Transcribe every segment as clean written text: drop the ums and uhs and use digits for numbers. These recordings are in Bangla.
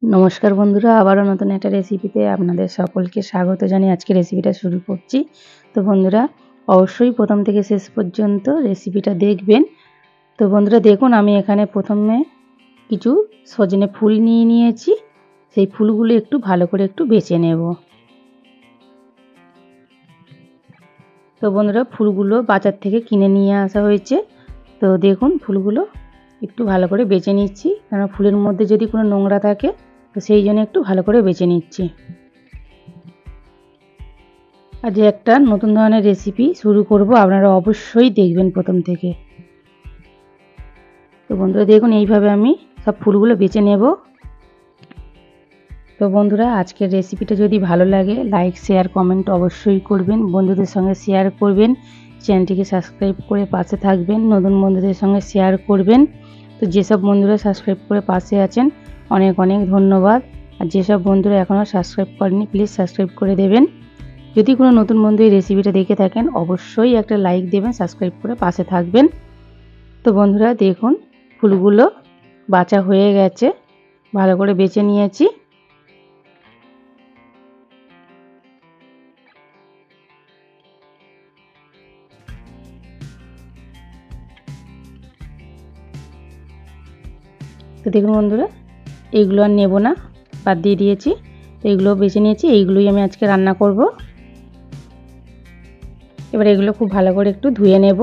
নমস্কার বন্ধুরা, আবারও নতুন একটা রেসিপিতে আপনাদের সকলকে স্বাগত জানিয়ে আজকে রেসিপিটা শুরু করছি। তো বন্ধুরা, অবশ্যই প্রথম থেকে শেষ পর্যন্ত রেসিপিটা দেখবেন। তো বন্ধুরা দেখুন, আমি এখানে প্রথমে কিছু সজনে ফুল নিয়ে নিয়েছি। সেই ফুলগুলো একটু ভালো করে একটু বেছে নেব। তো বন্ধুরা, ফুলগুলো বাজার থেকে কিনে নিয়ে আসা হয়েছে। তো দেখুন, ফুলগুলো একটু ভালো করে বেছে নিচ্ছি, কারণ ফুলের মধ্যে যদি কোনো নোংরা থাকে তো সেই জন্য একটু ভালো করে বেছে নিচ্ছি। আজ একটা নতুন ধরনের রেসিপি শুরু করব, আপনারা অবশ্যই দেখবেন প্রথম থেকে। তো বন্ধুরা দেখুন, এইভাবে আমি সব ফুলগুলো বেছে নেব। তো বন্ধুরা, আজকের রেসিপিটা যদি ভালো লাগে লাইক শেয়ার কমেন্ট অবশ্যই করবেন, বন্ধুদের সঙ্গে শেয়ার করবেন, চ্যানেলটিকে সাবস্ক্রাইব করে পাশে থাকবেন, নতুন বন্ধুদের সঙ্গে শেয়ার করবেন। তো যেসব বন্ধুরা সাবস্ক্রাইব করে পাশে আছেন অনেক অনেক ধন্যবাদ। আর যেসব বন্ধুরা এখনও সাবস্ক্রাইব করেনি প্লিজ সাবস্ক্রাইব করে দেবেন। যদি কোনো নতুন বন্ধু এই রেসিপিটা দেখে থাকেন অবশ্যই একটা লাইক দেবেন, সাবস্ক্রাইব করে পাশে থাকবেন। তো বন্ধুরা দেখুন, ফুলগুলো বাছা হয়ে গেছে, ভালো করে বেছে নিয়েছি। তো দেখুন বন্ধুরা, এইগুলো আর নেব না, বাদ দিয়ে দিয়েছি। এইগুলো বেছে নিয়েছি, এইগুলোই আমি আজকে রান্না করব। এবার এগুলো খুব ভালো করে একটু ধুয়ে নেব।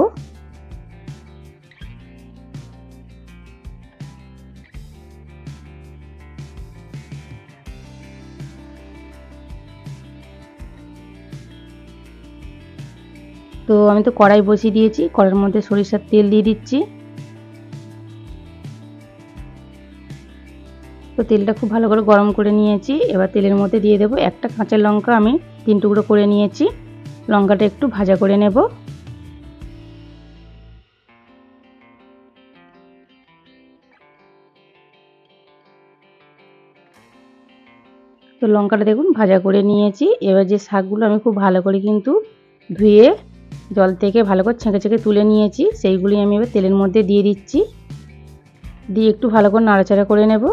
তো আমি তো কড়াই বসিয়ে দিয়েছি, কড়াইয়ের মধ্যে সরিষার তেল দিয়ে দিচ্ছি। তো তেলটা খুব ভালো করে গরম করে নিয়েছি। এবার তেলের মধ্যে দিয়ে দেবো একটা কাঁচা লঙ্কা, আমি 3 টুকরো করে নিয়েছি। লঙ্কাটা একটু ভাজা করে নেব। তো লঙ্কাটা দেখুন ভাজা করে নিয়েছি। এবার যে শাকগুলো আমি খুব ভালো করে কিন্তু ধুয়ে জল থেকে ভালো করে ছেঁকে ছেঁকে তুলে নিয়েছি, সেইগুলি আমি এবার তেলের মধ্যে দিয়ে দিচ্ছি। দিয়ে একটু ভালো করে নাড়াচাড়া করে নেব।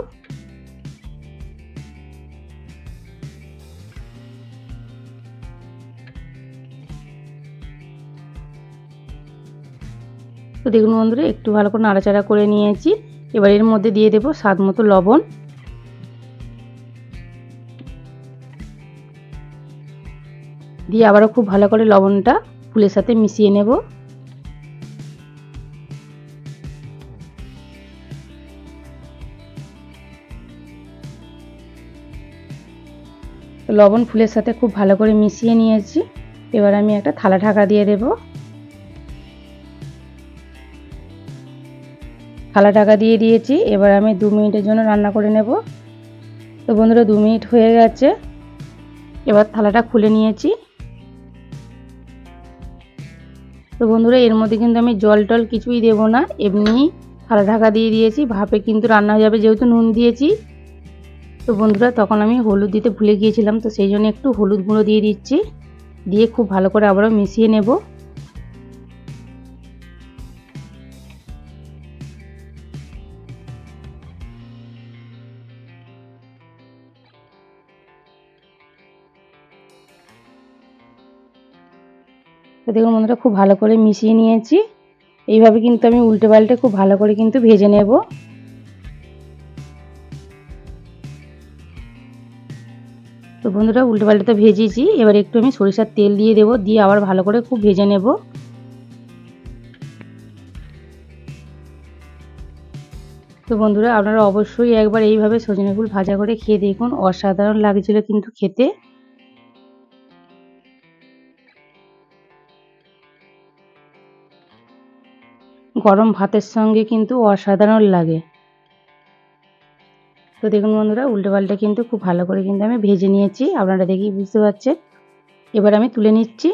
তো দেখুন বন্ধুরা, একটু ভালো করে নাড়াচাড়া করে নিয়েছি। এবার এর মধ্যে দিয়ে দেবো স্বাদ মতো লবণ। দিয়ে আবারও খুব ভালো করে লবণটা ফুলের সাথে মিশিয়ে নেব। লবণ ফুলের সাথে খুব ভালো করে মিশিয়ে নিয়েছি। এবার আমি একটা থালা ঢাকা দিয়ে দেব। থালা ঢাকা দিয়ে দিয়েছি। এবার আমি 2 মিনিটের জন্য রান্না করে নেব। তো বন্ধুরা 2 মিনিট হয়ে গেছে। এবার থালাটা খুলে নিয়েছি। তো বন্ধুরা এর মধ্যে কিন্তু আমি জল টল কিছুই দেব না, এমনি থালা ঢাকা দিয়ে দিয়েছি, ভাপে কিন্তু রান্না হয়ে যাবে, যেহেতু নুন দিয়েছি। তো বন্ধুরা তখন আমি হলুদ দিতে ভুলে গিয়েছিলাম, তো সেই জন্য একটু হলুদ গুঁড়ো দিয়ে দিচ্ছি। দিয়ে খুব ভালো করে আবারও মিশিয়ে নেব। তো দেখুন বন্ধুরা, খুব ভালো করে মিশিয়ে নিয়েছি। এইভাবে কিন্তু আমি উল্টে পাল্টে খুব ভালো করে কিন্তু ভেজে নেব। তো বন্ধুরা উল্টে পাল্টে তো ভেজেছি, এবার একটু আমি সরিষার তেল দিয়ে দেবো, দিয়ে আবার ভালো করে খুব ভেজে নেব। তো বন্ধুরা আপনারা অবশ্যই একবার এইভাবে সজনে ফুল ভাজা করে খেয়ে দেখুন, অসাধারণ লাগছিল কিন্তু খেতে। গরম ভাতের সঙ্গে কিন্তু অসাধারণ লাগে। তো দেখুন বন্ধুরা উল্টে পাল্টে কিন্তু খুব ভালো করে কিন্তু আমি ভেজে নিয়েছি, আপনারা দেখেই বুঝতে পারছেন। এবার আমি তুলে নিচ্ছি।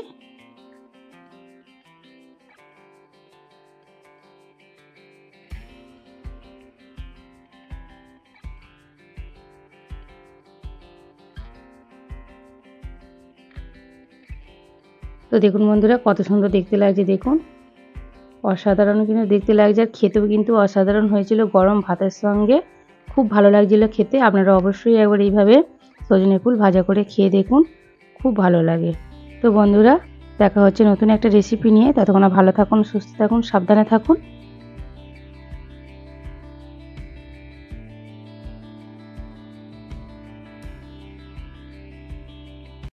তো দেখুন বন্ধুরা কত সুন্দর দেখতে লাগছে, দেখুন অসাধারণ কিন্তু দেখতে লাগছে, আর খেতেও কিন্তু অসাধারণ হয়েছিল গরম ভাতের সঙ্গে, খুব ভালো লাগছিল খেতে। আপনারা অবশ্যই একবার এইভাবে সজনে ফুল ভাজা করে খেয়ে দেখুন, খুব ভালো লাগে। তো বন্ধুরা, দেখা হচ্ছে নতুন একটা রেসিপি নিয়ে। ততক্ষণ ভালো থাকুন, সুস্থ থাকুন, সাবধানে থাকুন।